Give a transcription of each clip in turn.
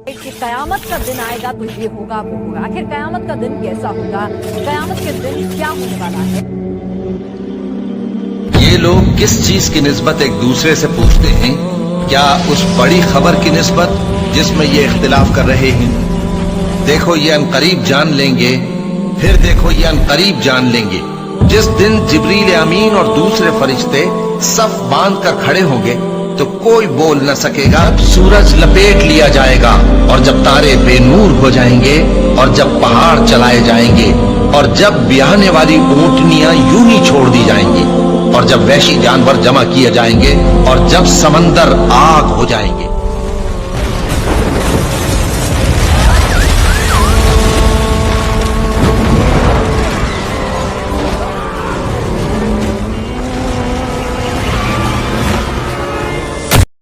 कि कयामत का दिन आएगा तो ये होगा वो होगा। आखिर कयामत का दिन कैसा होगा, कयामत के दिन क्या होने वाला है? ये लोग किस चीज की निस्बत एक दूसरे से पूछते हैं? क्या उस बड़ी खबर की निस्बत जिसमें ये इख्तिलाफ कर रहे हैं? देखो ये अनकरीब जान लेंगे, फिर देखो ये अनकरीब जान लेंगे, जिस दिन जिब्रील अमीन और दूसरे फरिश्ते सफ बांध कर खड़े होंगे तो कोई बोल न सकेगा। सूरज लपेट लिया जाएगा और जब तारे बेनूर हो जाएंगे और जब पहाड़ चलाए जाएंगे और जब ब्याहने वाली ऊंटनियां यूं ही छोड़ दी जाएंगी और जब वहशी जानवर जमा किए जाएंगे और जब समंदर आग हो जाएंगे।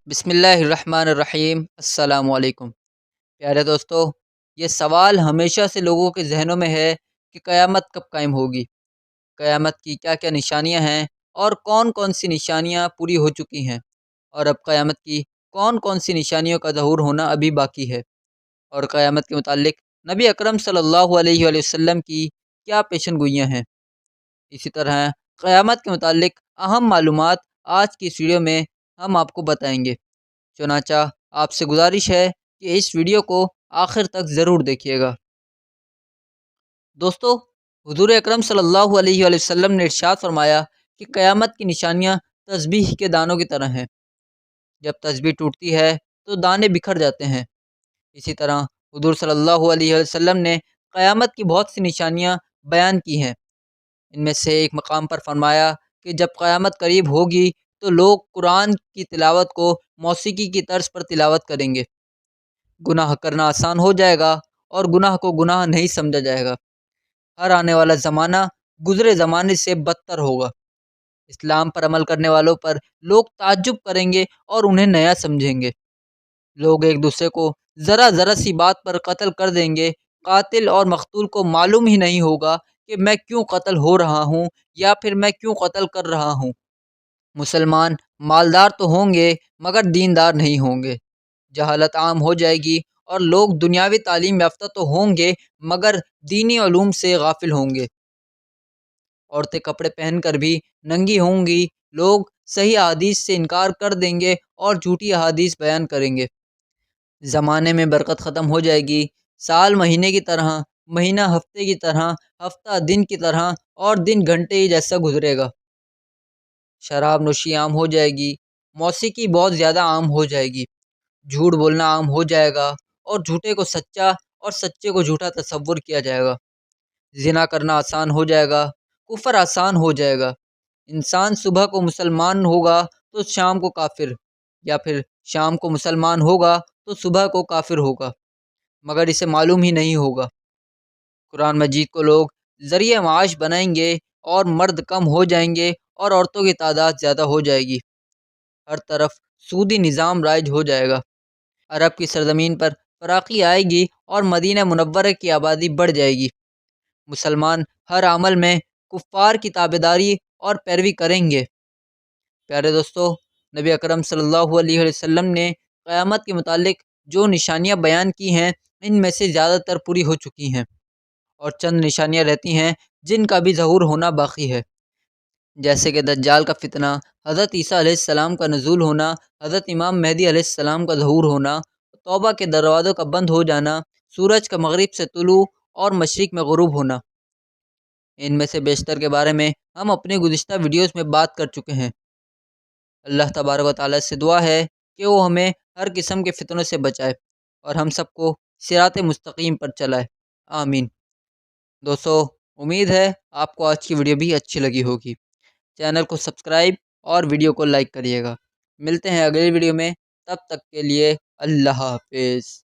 बिस्मिल्लाहिर्रहमानिर्रहीम। अस्सलामुअलैकुम प्यारे दोस्तों, ये सवाल हमेशा से लोगों के जहनों में है कि क़यामत कब कायम होगी, क़यामत की क्या क्या निशानियां हैं और कौन कौन सी निशानियां पूरी हो चुकी हैं और अब क़यामत की कौन कौन सी निशानियों का ज़हूर होना अभी बाकी है, और क़यामत के मुताल्लिक़ नबी अकरम सल्लल्लाहु अलैहि वसल्लम की क्या पेशनगोइयाँ हैं। इसी तरह क़यामत के मुताल्लिक़ अहम मालूमात आज की इस वीडियो में हम आपको बताएंगे। चुनांचा आपसे गुजारिश है कि इस वीडियो को आखिर तक ज़रूर देखिएगा। दोस्तों, हुज़ूर अकरम सल्लल्लाहु अलैहि वसल्लम ने इरशाद फरमाया कि क़यामत की निशानियाँ तस्बीह के दानों की तरह हैं। जब तस्बीह टूटती है तो दाने बिखर जाते हैं। इसी तरह हुज़ूर सल्लल्लाहु अलैहि वसल्लम ने क़यामत की बहुत सी निशानियाँ बयान की हैं। इनमें से एक मकाम पर फरमाया कि जब क़यामत करीब होगी तो लोग कुरान की तिलावत को मौसीकी की तर्ज पर तिलावत करेंगे। गुनाह करना आसान हो जाएगा और गुनाह को गुनाह नहीं समझा जाएगा। हर आने वाला ज़माना गुज़रे ज़माने से बदतर होगा। इस्लाम पर अमल करने वालों पर लोग ताज्जुब करेंगे और उन्हें नया समझेंगे। लोग एक दूसरे को ज़रा ज़रा सी बात पर कत्ल कर देंगे। कातिल और मकतूल को मालूम ही नहीं होगा कि मैं क्यों कत्ल हो रहा हूँ या फिर मैं क्यों कत्ल कर रहा हूँ। मुसलमान मालदार तो होंगे मगर दीनदार नहीं होंगे। जहालत आम हो जाएगी और लोग दुनियावी तालीम याफ्ता तो होंगे मगर दीनी उलूम से गाफिल होंगे। औरतें कपड़े पहनकर भी नंगी होंगी। लोग सही अहादीस से इनकार कर देंगे और झूठी अहादीस बयान करेंगे। ज़माने में बरकत ख़त्म हो जाएगी। साल महीने की तरह, महीना हफ्ते की तरह, हफ्ता दिन की तरह और दिन घंटे ही जैसा गुजरेगा। शराब नोशी आम हो जाएगी। मौसीकी बहुत ज़्यादा आम हो जाएगी। झूठ बोलना आम हो जाएगा और झूठे को सच्चा और सच्चे को झूठा तसव्वुर किया जाएगा। ज़िना करना आसान हो जाएगा। कुफ़र आसान हो जाएगा। इंसान सुबह को मुसलमान होगा तो शाम को काफिर, या फिर शाम को मुसलमान होगा तो सुबह को काफिर होगा, मगर इसे मालूम ही नहीं होगा। कुरान मजीद को लोग ज़रिए माश बनाएंगे और मर्द कम हो जाएंगे और औरतों की तादाद ज़्यादा हो जाएगी। हर तरफ सूदी निज़ाम राइज हो जाएगा। अरब की सरजमीन पर फराकी आएगी और मदीना मुनव्वरा की आबादी बढ़ जाएगी। मुसलमान हर अमल में कुफ़ार की ताबेदारी और पैरवी करेंगे। प्यारे दोस्तों, नबी अकरम सल्लल्लाहु अलैहि वसल्लम ने क़यामत के मुतालिक जो निशानियाँ बयान की हैं, इनमें से ज़्यादातर पूरी हो चुकी हैं और चंद निशानियाँ रहती हैं जिनका भी ज़हूर होना बाकी है, जैसे कि दज्जाल का फितना, हज़रत ईसा अलैहिस्सलाम का नज़ूल होना, हज़रत इमाम मेहदी अलैहिस्सलाम का ज़हूर होना, तौबा के दरवाज़ों का बंद हो जाना, सूरज का मगरिब से तुलू और मशरिक़ में ग़ुरूब होना। इनमें से बेशतर के बारे में हम अपने गुज़िश्ता वीडियोज़ में बात कर चुके हैं। अल्लाह तबारक व तआला से दुआ है कि वो हमें हर किस्म के फितनों से बचाए और हम सबको सिरात मुस्तकीम पर चलाए। आमीन। दोस्तों, उम्मीद है आपको आज की वीडियो भी अच्छी लगी होगी। चैनल को सब्सक्राइब और वीडियो को लाइक करिएगा। मिलते हैं अगली वीडियो में, तब तक के लिए अल्लाह हाफ़िज़।